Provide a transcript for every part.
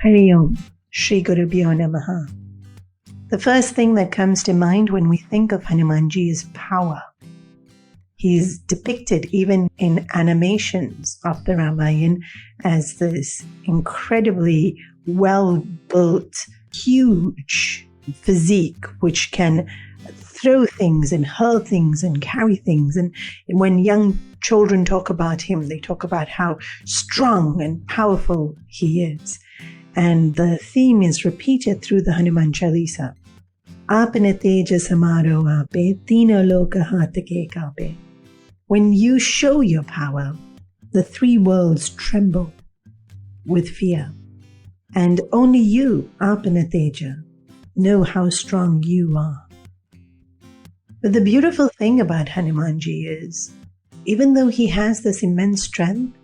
Hari Om, Shri Gurubhyo Namaha. The first thing that comes to mind when we think of Hanumanji is power. He's depicted even in animations of the Ramayana as this incredibly well-built, huge physique which can throw things and hurl things and carry things. And when young children talk about him, they talk about how strong and powerful he is. And the theme is repeated through the Hanuman Chalisa. Apne teja samaro ape, tino loka hatake kape. When you show your power, the three worlds tremble with fear. And only you, apne teja, know how strong you are. But the beautiful thing about Hanumanji is, even though he has this immense strength,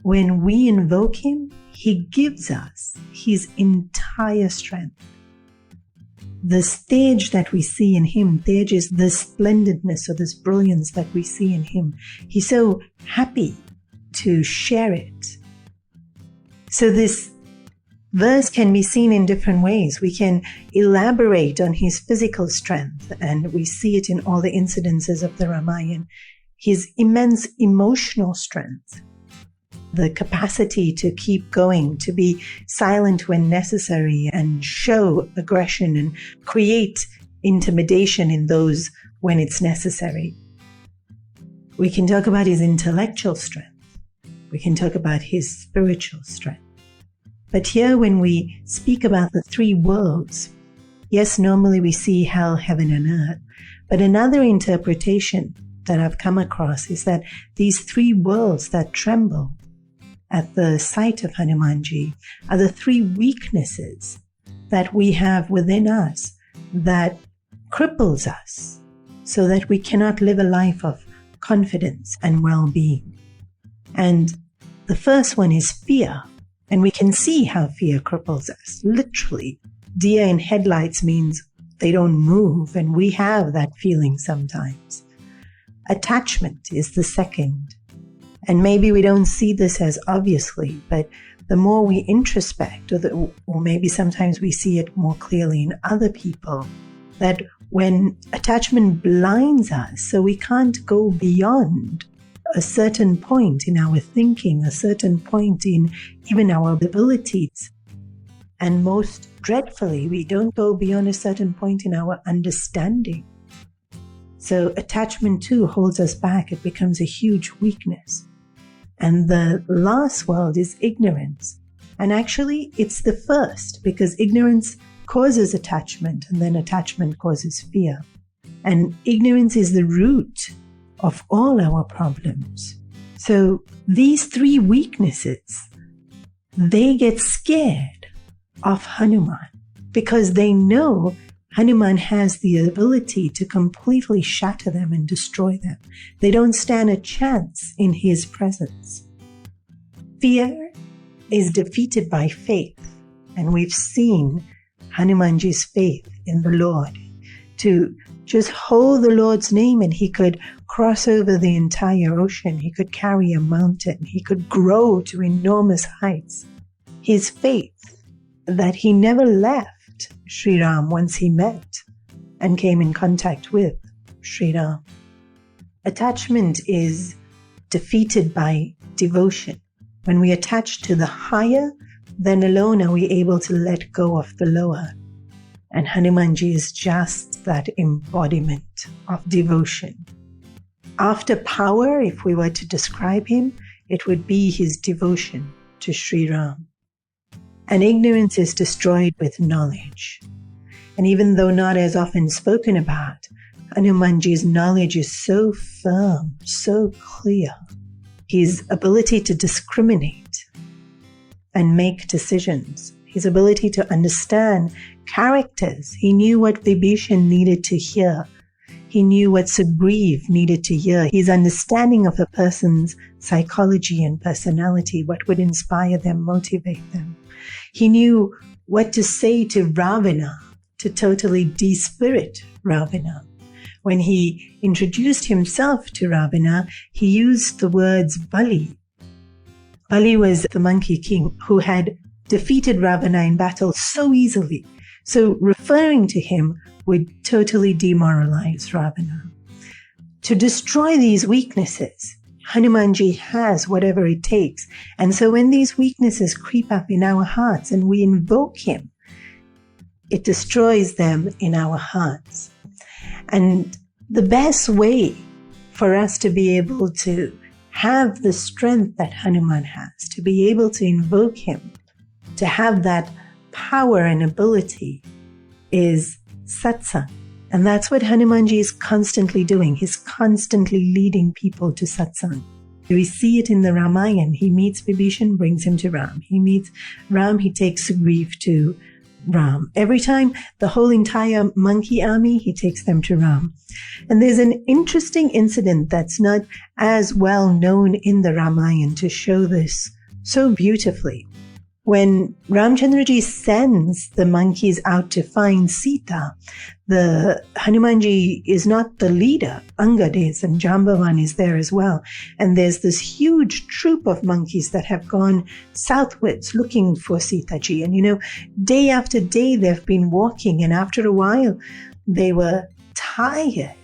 when we invoke him, he gives us his entire strength. The stage that we see in him, Tej is the splendidness or this brilliance that we see in him. He's so happy to share it. So this verse can be seen in different ways. We can elaborate on his physical strength, and we see it in all the incidences of the Ramayana. His immense emotional strength, the capacity to keep going, to be silent when necessary and show aggression and create intimidation in those when it's necessary. We can talk about his intellectual strength. We can talk about his spiritual strength. But here when we speak about the three worlds, yes, normally we see hell, heaven and earth, but another interpretation that I've come across is that these three worlds that tremble at the sight of Hanumanji are the three weaknesses that we have within us that cripples us so that we cannot live a life of confidence and well-being. And the first one is fear. And we can see how fear cripples us. Literally, deer in headlights means they don't move, and we have that feeling sometimes. Attachment is the second. And maybe we don't see this as obviously, but the more we introspect, or maybe sometimes we see it more clearly in other people, that when attachment blinds us, so we can't go beyond a certain point in our thinking, a certain point in even our abilities. And most dreadfully, we don't go beyond a certain point in our understanding. So attachment too holds us back. It becomes a huge weakness. And the last world is ignorance. And actually, it's the first, because ignorance causes attachment, and then attachment causes fear. And ignorance is the root of all our problems. So these three weaknesses, they get scared of Hanuman because they know Hanuman has the ability to completely shatter them and destroy them. They don't stand a chance in his presence. Fear is defeated by faith, and we've seen Hanumanji's faith in the Lord to just hold the Lord's name, and he could cross over the entire ocean. He could carry a mountain. He could grow to enormous heights. His faith that he never left Sri Ram once he met and came in contact with Sri Ram. Attachment is defeated by devotion. When we attach to the higher, then alone are we able to let go of the lower. And Hanumanji is just that embodiment of devotion. After power, if we were to describe him, it would be his devotion to Sri Ram. And ignorance is destroyed with knowledge. And even though not as often spoken about, Hanumanji's knowledge is so firm, so clear. His ability to discriminate and make decisions, his ability to understand characters. He knew what Vibhishan needed to hear. He knew what Sugriv needed to hear. His understanding of a person's psychology and personality, what would inspire them, motivate them. He knew what to say to Ravana to totally despirit Ravana. When he introduced himself to Ravana, he used the words Bali. Bali was the monkey king who had defeated Ravana in battle so easily. So referring to him would totally demoralize Ravana. To destroy these weaknesses, Hanumanji has whatever it takes. And so when these weaknesses creep up in our hearts and we invoke him, it destroys them in our hearts. And the best way for us to be able to have the strength that Hanuman has, to be able to invoke him, to have that power and ability, is Satsang. And that's what Hanumanji is constantly doing. He's constantly leading people to Satsang. We see it in the Ramayana. He meets Vibhishan, brings him to Ram. He meets Ram, he takes Sugriv to Ram. Every time, the whole entire monkey army, he takes them to Ram. And there's an interesting incident that's not as well known in the Ramayana to show this so beautifully. When Ramchandraji sends the monkeys out to find Sita, the Hanumanji is not the leader. Angad is, and Jambavan is there as well. And there's this huge troop of monkeys that have gone southwards looking for Sitaji. And day after day they've been walking, and after a while they were tired.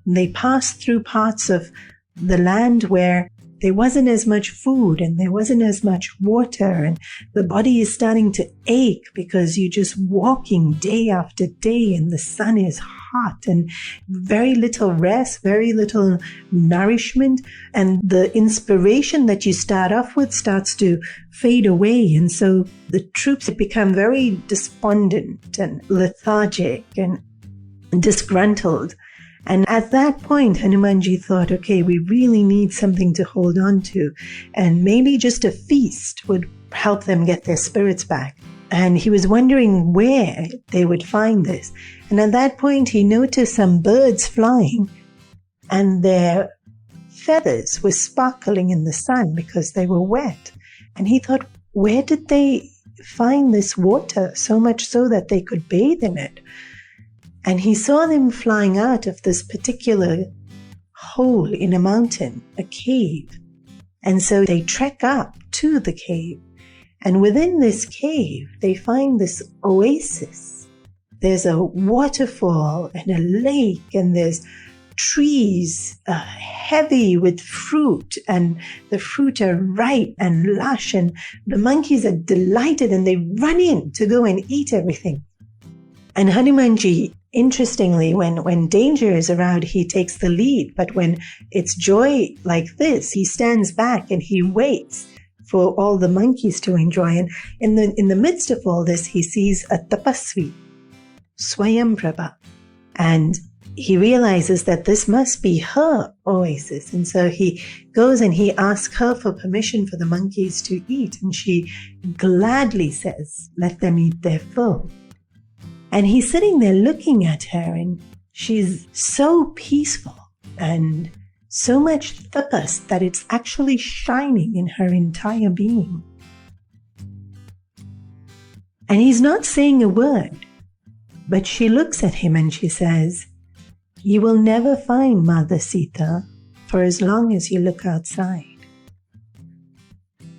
They passed through parts of the land where there wasn't as much food and there wasn't as much water, and the body is starting to ache because you're just walking day after day and the sun is hot and very little rest, very little nourishment, and the inspiration that you start off with starts to fade away. And so the troops become very despondent and lethargic and disgruntled. And at that point, Hanumanji thought, okay, we really need something to hold on to. And maybe just a feast would help them get their spirits back. And he was wondering where they would find this. And at that point, he noticed some birds flying, and their feathers were sparkling in the sun because they were wet. And he thought, where did they find this water, so much so that they could bathe in it? And he saw them flying out of this particular hole in a mountain, a cave. And so they trek up to the cave. And within this cave, they find this oasis. There's a waterfall and a lake, and there's trees heavy with fruit, and the fruit are ripe and lush, and the monkeys are delighted, and they run in to go and eat everything. And Hanumanji, interestingly, when danger is around, he takes the lead. But when it's joy like this, he stands back and he waits for all the monkeys to enjoy. And in the midst of all this, he sees a tapasvi, Swayamprabha. And he realizes that this must be her oasis. And so he goes and he asks her for permission for the monkeys to eat. And she gladly says, let them eat their fill. And he's sitting there looking at her, and she's so peaceful and so much tapas that it's actually shining in her entire being. And he's not saying a word, but she looks at him and she says, you will never find Mother Sita for as long as you look outside.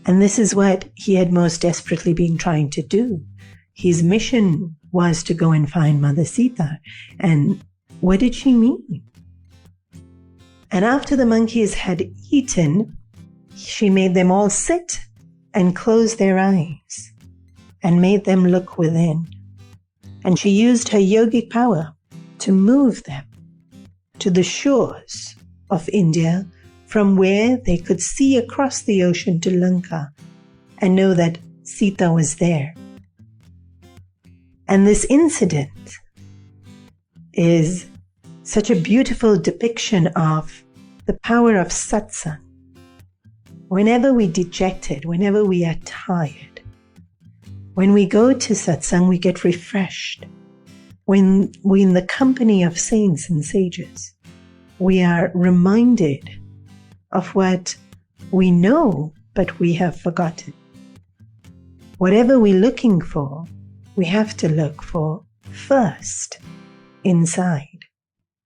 And this is what he had most desperately been trying to do. His mission was to go and find Mother Sita. And what did she mean? And after the monkeys had eaten, she made them all sit and close their eyes and made them look within. And she used her yogic power to move them to the shores of India, from where they could see across the ocean to Lanka and know that Sita was there. And this incident is such a beautiful depiction of the power of satsang. Whenever we're dejected, whenever we are tired, when we go to satsang, we get refreshed. When we're in the company of saints and sages, we are reminded of what we know, but we have forgotten. Whatever we're looking for, we have to look for first inside.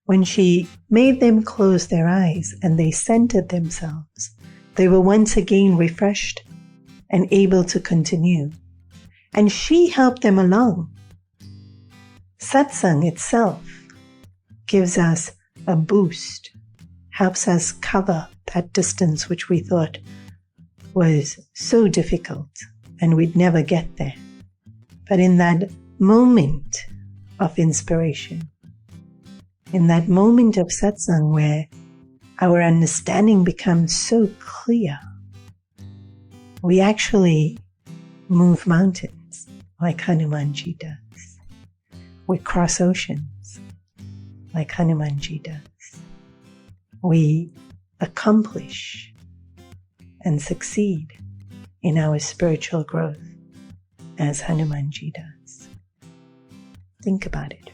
When she made them close their eyes and they centered themselves, they were once again refreshed and able to continue. And she helped them along. Satsang itself gives us a boost, helps us cover that distance which we thought was so difficult and we'd never get there. But in that moment of inspiration, in that moment of satsang where our understanding becomes so clear, we actually move mountains like Hanumanji does. We cross oceans like Hanumanji does. We accomplish and succeed in our spiritual growth as Hanumanji does. Think about it.